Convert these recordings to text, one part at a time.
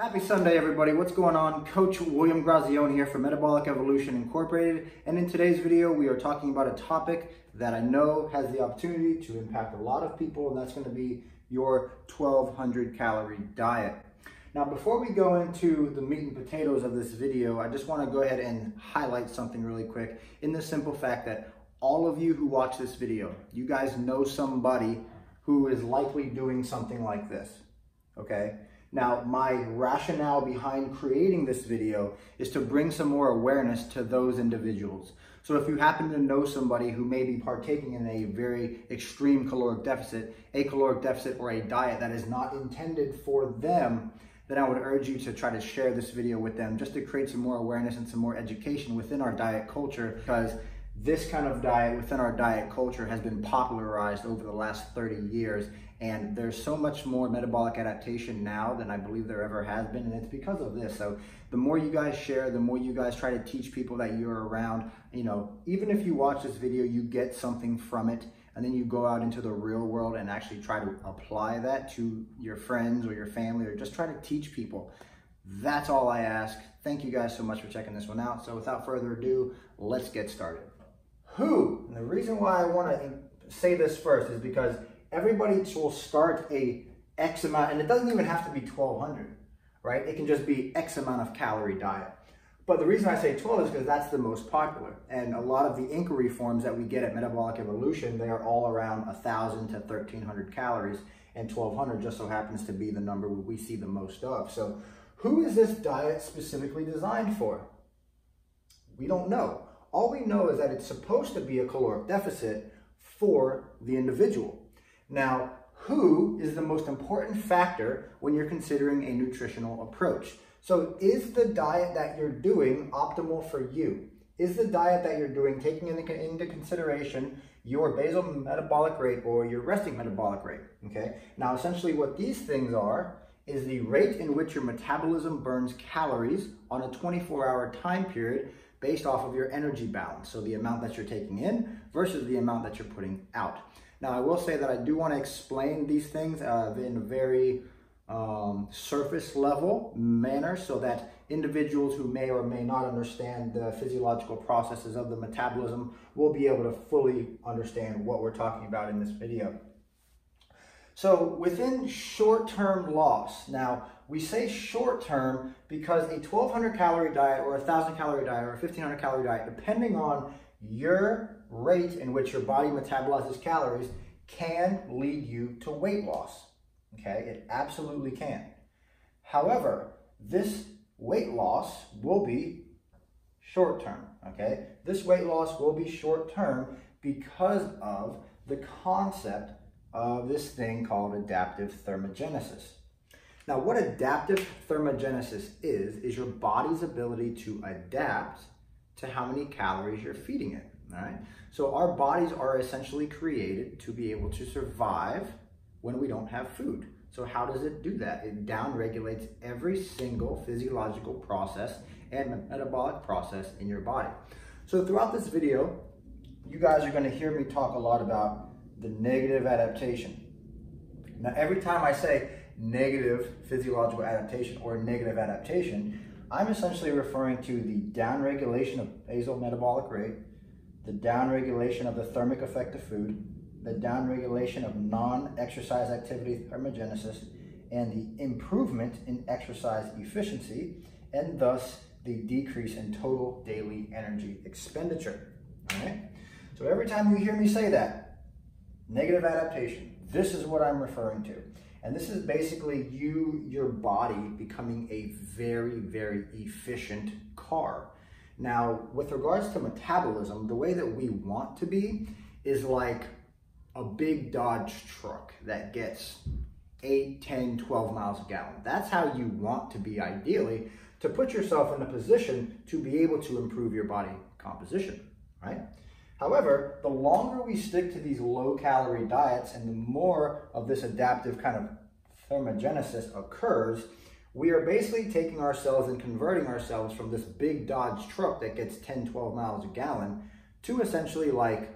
Happy Sunday, everybody. What's going on? Coach William Grazione here for Metabolic Evolution Incorporated. And in today's video, we are talking about a topic that I know has the opportunity to impact a lot of people, and that's going to be your 1200 calorie diet. Now, before we go into the meat and potatoes of this video, I just want to go ahead and highlight something really quick in the simple fact that all of you who watch this video, you guys know somebody who is likely doing something like this, okay? Now, my rationale behind creating this video is to bring some more awareness to those individuals. So if you happen to know somebody who may be partaking in a very extreme caloric deficit, or a diet that is not intended for them, then I would urge you to try to share this video with them just to create some more awareness and some more education within our diet culture, because this kind of diet within our diet culture has been popularized over the last 30 years. And there's so much more metabolic adaptation now than I believe there ever has been, and it's because of this. So the more you guys share, the more you guys try to teach people that you're around, you know, even if you watch this video, you get something from it, and then you go out into the real world and actually try to apply that to your friends or your family, or just try to teach people. That's all I ask. Thank you guys so much for checking this one out. So without further ado, let's get started. Who? And the reason why I want to say this first is because everybody will start a X amount, and it doesn't even have to be 1200, right? It can just be X amount of calorie diet. But the reason I say 12 is because that's the most popular. And a lot of the inquiry forms that we get at Metabolic Evolution, they are all around 1,000 to 1,300 calories, and 1,200 just so happens to be the number we see the most of. So who is this diet specifically designed for? We don't know. All we know is that it's supposed to be a caloric deficit for the individual. Now, who is the most important factor when you're considering a nutritional approach? So is the diet that you're doing optimal for you? Is the diet that you're doing taking into consideration your basal metabolic rate or your resting metabolic rate, okay? Now, essentially what these things are is the rate in which your metabolism burns calories on a 24-hour time period based off of your energy balance. So the amount that you're taking in versus the amount that you're putting out. Now, I will say that I do want to explain these things in a very surface level manner so that individuals who may or may not understand the physiological processes of the metabolism will be able to fully understand what we're talking about in this video. So within short-term loss, now we say short-term because a 1,200 calorie diet or a 1,000 calorie diet or a 1,500 calorie diet, depending on your rate in which your body metabolizes calories, can lead you to weight loss. Okay, it absolutely can. However, this weight loss will be short-term. Okay, this weight loss will be short-term because of the concept of this thing called adaptive thermogenesis. Now, what adaptive thermogenesis is your body's ability to adapt to how many calories you're feeding it, all right? So our bodies are essentially created to be able to survive when we don't have food. So how does it do that? It downregulates every single physiological process and metabolic process in your body. So throughout this video, you guys are going to hear me talk a lot about the negative adaptation. Now, every time I say negative physiological adaptation or negative adaptation, I'm essentially referring to the downregulation of basal metabolic rate, the downregulation of the thermic effect of food, the downregulation of non-exercise activity thermogenesis, and the improvement in exercise efficiency, and thus the decrease in total daily energy expenditure. All right? So every time you hear me say that, negative adaptation, this is what I'm referring to. And this is basically your body becoming a very, very efficient car. Now, with regards to metabolism, the way that we want to be is like a big Dodge truck that gets 8, 10, 12 miles a gallon. That's how you want to be ideally, to put yourself in a position to be able to improve your body composition, right? However, the longer we stick to these low-calorie diets and the more of this adaptive kind of thermogenesis occurs, we are basically taking ourselves and converting ourselves from this big Dodge truck that gets 10, 12 miles a gallon to essentially like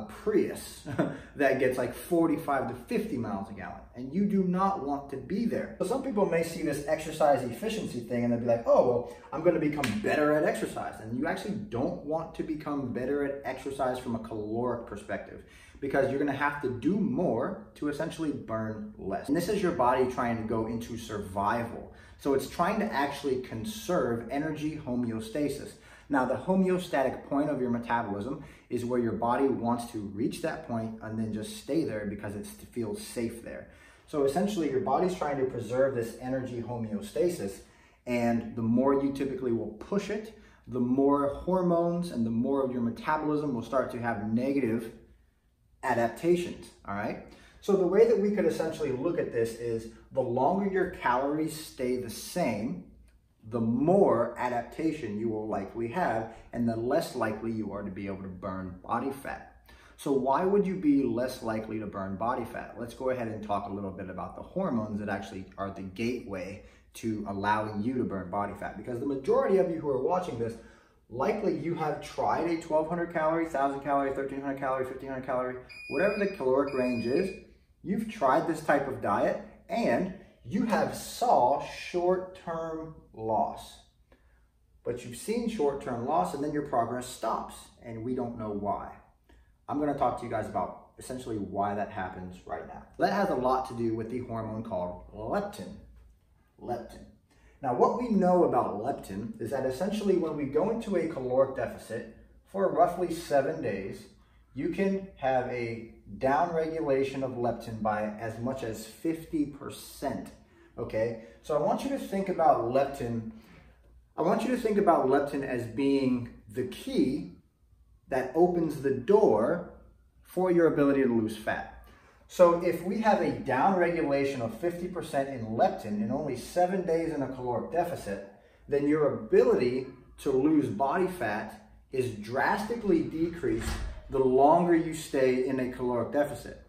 Prius that gets like 45 to 50 miles a gallon, and you do not want to be there. So some people may see this exercise efficiency thing and they'll be like, oh, well, I'm going to become better at exercise. And you actually don't want to become better at exercise from a caloric perspective, because you're going to have to do more to essentially burn less. And this is your body trying to go into survival. So it's trying to actually conserve energy homeostasis. Now, the homeostatic point of your metabolism is where your body wants to reach that point and then just stay there because it feels safe there. So essentially, your body's trying to preserve this energy homeostasis, and the more you typically will push it, the more hormones and the more of your metabolism will start to have negative adaptations, all right? So the way that we could essentially look at this is the longer your calories stay the same, the more adaptation you will likely have, and the less likely you are to be able to burn body fat. So why would you be less likely to burn body fat? Let's go ahead and talk a little bit about the hormones that actually are the gateway to allowing you to burn body fat. Because the majority of you who are watching this, likely you have tried a 1,200 calorie, 1,000 calorie, 1,300 calorie, 1,500 calorie, whatever the caloric range is, you've tried this type of diet and you have saw short-term loss. But you've seen short-term loss and then your progress stops, and we don't know why. I'm going to talk to you guys about essentially why that happens right now. That has a lot to do with the hormone called leptin. Leptin. Now, what we know about leptin is that essentially when we go into a caloric deficit for roughly 7 days, you can have a downregulation of leptin by as much as 50%. Okay, so I want you to think about leptin. I want you to think about leptin as being the key that opens the door for your ability to lose fat. So if we have a downregulation of 50% in leptin in only 7 days in a caloric deficit, then your ability to lose body fat is drastically decreased the longer you stay in a caloric deficit.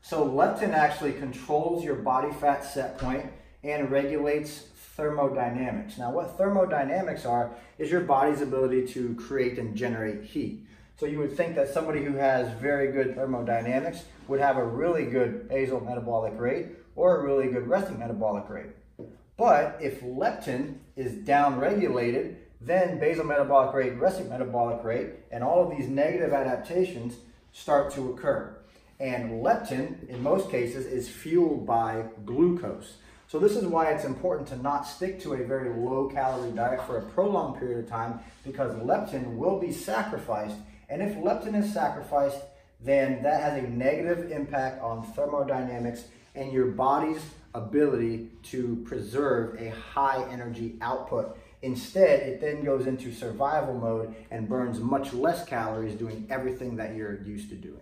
So leptin actually controls your body fat set point and regulates thermodynamics. Now, what thermodynamics are is your body's ability to create and generate heat. So you would think that somebody who has very good thermodynamics would have a really good basal metabolic rate or a really good resting metabolic rate. But if leptin is downregulated, then basal metabolic rate, resting metabolic rate, and all of these negative adaptations start to occur. And leptin, in most cases, is fueled by glucose. So this is why it's important to not stick to a very low-calorie diet for a prolonged period of time, because leptin will be sacrificed. And if leptin is sacrificed, then that has a negative impact on thermodynamics and your body's ability to preserve a high energy output. Instead, it then goes into survival mode and burns much less calories doing everything that you're used to doing.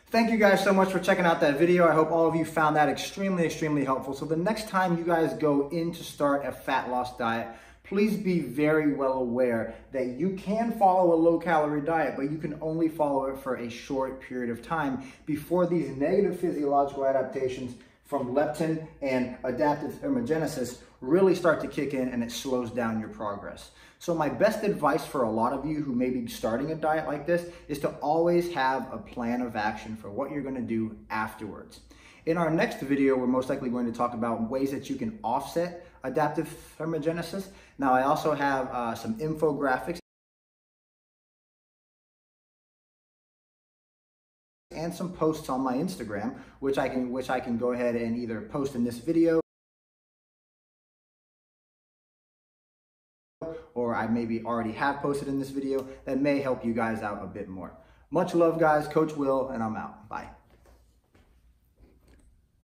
Thank you guys so much for checking out that video. I hope all of you found that extremely helpful. So the next time you guys go in to start a fat loss diet, please be very well aware that you can follow a low-calorie diet, but you can only follow it for a short period of time before these negative physiological adaptations from leptin and adaptive thermogenesis really start to kick in, and it slows down your progress. So my best advice for a lot of you who may be starting a diet like this is to always have a plan of action for what you're going to do afterwards. In our next video, we're most likely going to talk about ways that you can offset adaptive thermogenesis. Now, I also have some infographics and some posts on my Instagram, which I can go ahead and either post in this video, or I maybe already have posted in this video that may help you guys out a bit more. Much love, guys. Coach Will, and I'm out. Bye.